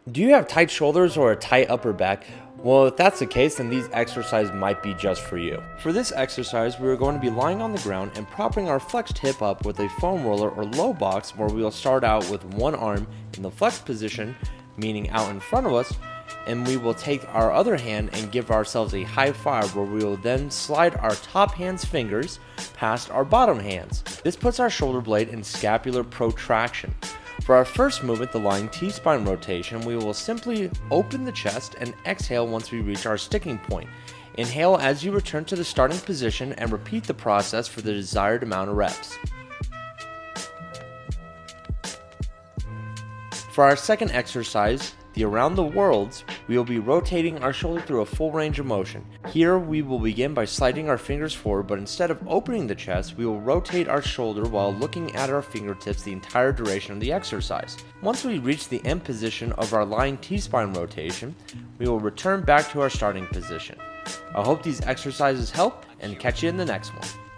Do you have tight shoulders or a tight upper back? Well, if that's the case, then these exercises might be just for you. For this exercise, we are going to be lying on the ground and propping our flexed hip up with a foam roller or low box, where we will start out with one arm in the flexed position, meaning out in front of us, and we will take our other hand and give ourselves a high five, where we will then slide our top hand's fingers past our bottom hands. This puts our shoulder blade in scapular protraction. For our first movement, the lying T-spine rotation, we will simply open the chest and exhale once we reach our sticking point. Inhale as you return to the starting position and repeat the process for the desired amount of reps. For our second exercise, the around the worlds, we will be rotating our shoulder through a full range of motion. Here we will begin by sliding our fingers forward, but instead of opening the chest, we will rotate our shoulder while looking at our fingertips the entire duration of the exercise. Once we reach the end position of our lying T-spine rotation, we will return back to our starting position. I hope these exercises help, and catch you in the next one.